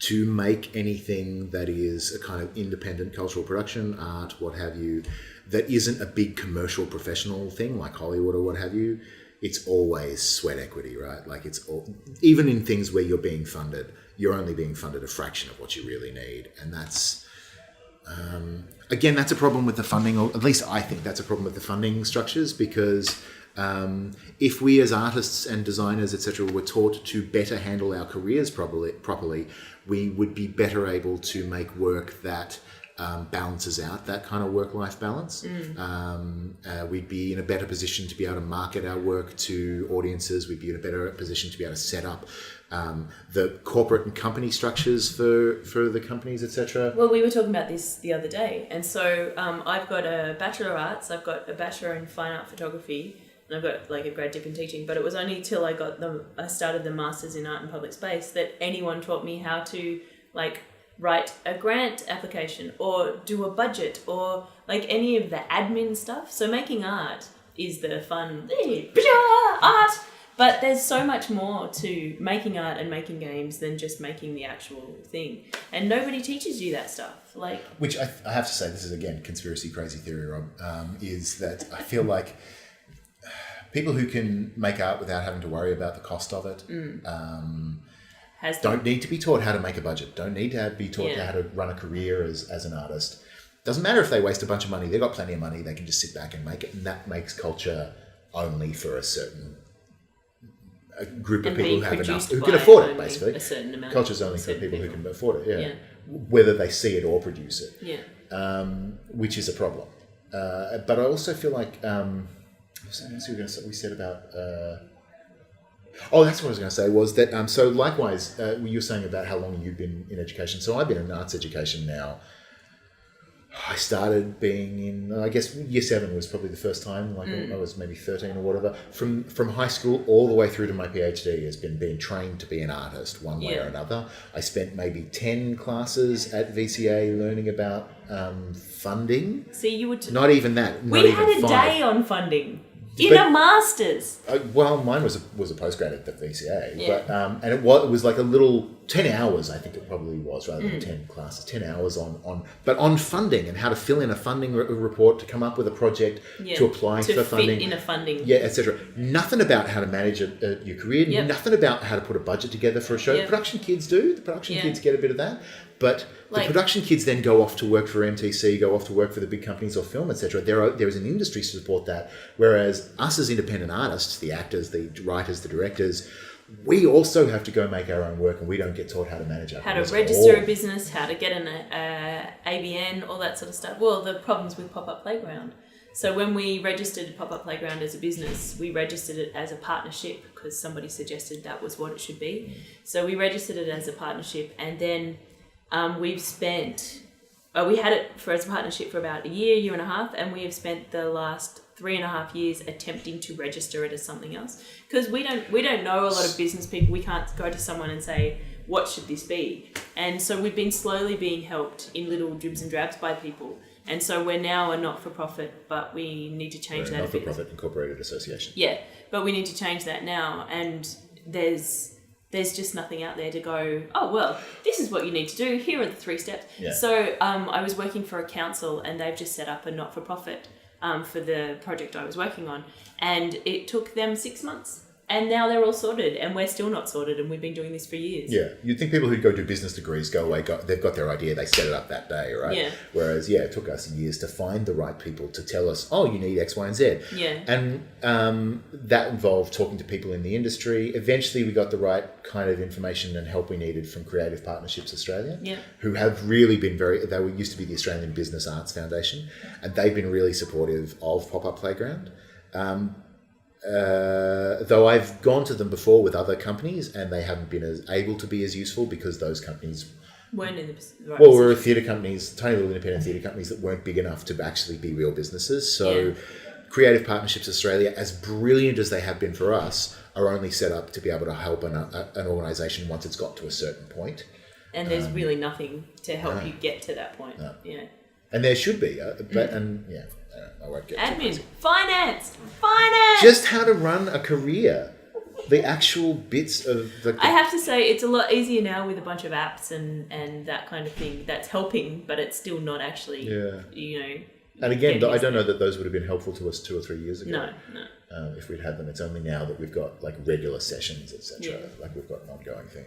to make anything that is a kind of independent cultural production, art, what have you, that isn't a big commercial professional thing like Hollywood or what have you, it's always sweat equity, right? Like it's all, even in things where you're being funded, you're only being funded a fraction of what you really need. And that's, again, that's a problem with the funding, or at least I think that's a problem with the funding structures, because if we as artists and designers, etc., were taught to better handle our careers properly, we would be better able to make work that balances out that kind of work-life balance. We'd be in a better position to be able to market our work to audiences. We'd be in a better position to be able to set up the corporate and company structures for the companies, etc. Well, we were talking about this the other day, and so I've got a Bachelor of Arts, I've got a Bachelor in Fine Art Photography, and I've got like a grad dip in teaching, but it was only till I started the Masters in Art and Public Space that anyone taught me how to like write a grant application or do a budget or like any of the admin stuff. So making art is the fun art, but there's so much more to making art and making games than just making the actual thing, and nobody teaches you that stuff. Like, which I have to say, this is again conspiracy crazy theory, Rob, is that I feel like people who can make art without having to worry about the cost of it don't need to be taught how to make a budget, don't need to be taught how to run a career as an artist. Doesn't matter if they waste a bunch of money, they've got plenty of money, they can just sit back and make it, and that makes culture only for a certain group of people who have enough, who can afford it, basically. A certain amount. Culture's only for people who can afford it, whether they see it or produce it, which is a problem. But I also feel like, we said about... that's what I was going to say, was that, so likewise, you were saying about how long you've been in education. So I've been in arts education now. I started being in, I guess, year 7 was probably the first time, like I was maybe 13 or whatever. From high school all the way through to my PhD has been being trained to be an artist one way or another. I spent maybe 10 classes at VCA learning about funding. See, you would... Not even that. We had a day on funding. In a master's. Well, mine was a postgrad at the VCA, but and it was like a little 10 hours, I think it probably was, rather than 10 classes, 10 hours on funding and how to fill in a funding report, to come up with a project, to apply for funding, fit in a funding, etc. Nothing about how to manage your career, nothing about how to put a budget together for a show. Production kids do. The production kids get a bit of that, but the production kids then go off to work for MTC, go off to work for the big companies or film, etc. There is an industry to support that, whereas us as independent artists, the actors, the writers, the directors, we also have to go make our own work, and we don't get taught how to manage our how to register a business, how to get an ABN, all that sort of stuff. Well, the problems with Pop-Up Playground. So when we registered Pop-Up Playground as a business, we registered it as a partnership because somebody suggested that was what it should be. So we registered it as a partnership, and then we've spent... we had it as a partnership for about a year and a half, and we have spent the last 3.5 years attempting to register it as something else, because we don't know a lot of business people. We can't go to someone and say, what should this be? And so we've been slowly being helped in little dribs and drabs by people, and so we're now a not-for-profit, but we need to change that a bit. Not-for-profit incorporated association. Yeah, but we need to change that now, and there's just nothing out there to go, oh, well, this is what you need to do. Here are the 3 steps. Yeah. So I was working for a council, and they've just set up a not-for-profit for the project I was working on. And it took them 6 months. And now they're all sorted, and we're still not sorted, and we've been doing this for years. Yeah, you'd think people who go do business degrees go away, they've got their idea, they set it up that day, right? Yeah. Whereas, it took us years to find the right people to tell us, oh, you need X, Y, and Z. Yeah. And that involved talking to people in the industry. Eventually, we got the right kind of information and help we needed from Creative Partnerships Australia, who have really been they used to be the Australian Business Arts Foundation, and they've been really supportive of Pop-Up Playground. Though I've gone to them before with other companies, and they haven't been as able to be as useful because those companies weren't in the right were theatre companies, tiny little independent theatre companies that weren't big enough to actually be real businesses. So Creative Partnerships Australia, as brilliant as they have been for us, are only set up to be able to help an organisation once it's got to a certain point. And there's really nothing to help you get to that point. No. Yeah. And there should be, I won't get admin, too crazy. finance, Just how to run a career. the actual bits of the... I have to say it's a lot easier now with a bunch of apps and that kind of thing. That's helping, but it's still not actually, you know... And again, I don't know that those would have been helpful to us 2 or 3 years ago. No. If we'd had them. It's only now that we've got like regular sessions, etc. Like we've got an ongoing thing.